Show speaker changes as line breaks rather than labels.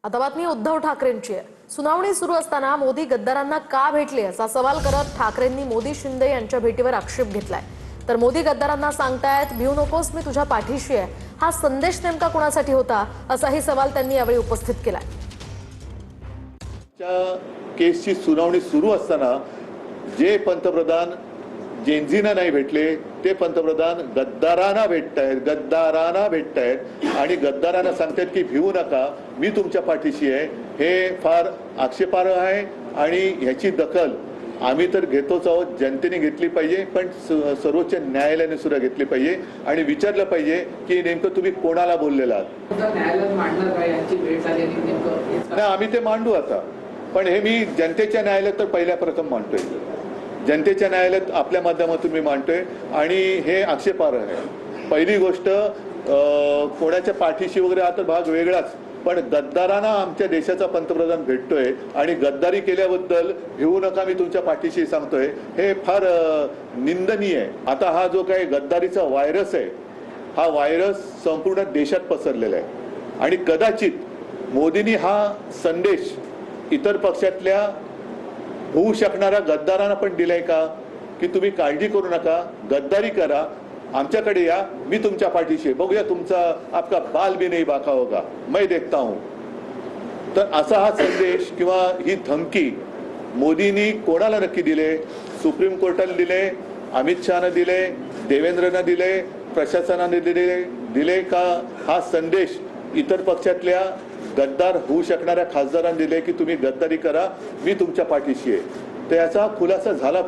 आता बातमी उद्धव ठाकरेंची आहे। सुनावणी सुरू असताना मोदी गद्दारांना का भेटले असा सवाल करत ठाकरेंनी मोदी शिंदे यांच्या भेटीवर आक्षेप घेतलाय। तर मोदी गद्दारांना सांगतायत भिऊ नकोस, मी तुझ्या पाठीशी आहे। हा संदेश नेमका कोणासाठी होता असाही सवाल त्यांनी यावेळी उपस्थित केलाय।
केसची सुनावणी सुरू असताना जे पंतप्रधान जेनझीना नाही भेटले ते पंतप्रधान गद्दारांना भेटतायत आणि गद्दारांना सांगतात की भिवू नका, मी तुमच्या पाठीशी आहे। हे फार आक्षेपार्ह आहे आणि ह्याची दखल आम्ही तर घेतोच आहोत, जनतेने घेतली पाहिजे, पण सर्वोच्च न्यायालयाने सुद्धा घेतली पाहिजे आणि विचारलं पाहिजे की नेमकं तुम्ही कोणाला बोललेला आहात। नाही, आम्ही ते मांडू आता, पण हे मी जनतेच्या न्यायालयात तर पहिल्या प्रथम मांडतोय, जनतेच्या न्यायालयात आपल्या माध्यमातून मी मांडतोय आणि हे आक्षेपार्ह आहे। पहिली गोष्ट, कोणाच्या पाठीशी वगैरे हा तर भाग वेगळाच, पण गद्दारांना आमच्या देशाचा पंतप्रधान भेटतोय आणि गद्दारी केल्याबद्दल भिवू नका, मी तुमच्या पाठीशी सांगतोय, हे फार निंदनीय आहे। आता हा जो काही गद्दारीचा व्हायरस आहे, हा व्हायरस संपूर्ण देशात पसरलेला आहे आणि कदाचित मोदींनी हा संदेश इतर पक्षातल्या होऊ शकणाऱ्या गद्दारांना पण दिलाय का की तुम्ही काळजी करू नका, गद्दारी करा, आमच्याकडे या, मी तुमच्या पाठीशी, बघूया तुमचा आपका बाल भी नहीं बाका होगा, मैं देखता हूं। तर असा हा संदेश किंवा ही धमकी मोदींनी कोणाला नक्की दिले? सुप्रीम कोर्टाला दिले, अमित शहाना दिले, देवेंद्रना दिले, प्रशासनाने दिले का हा संदेश इतर पक्षातल्या गद्दार होऊ शकणाऱ्या खासदारांना दिले की तुम्ही गद्दारी करा, मी तुमच्या पाठीशी आहे? तर याचा खुलासा झाला पाहिजे।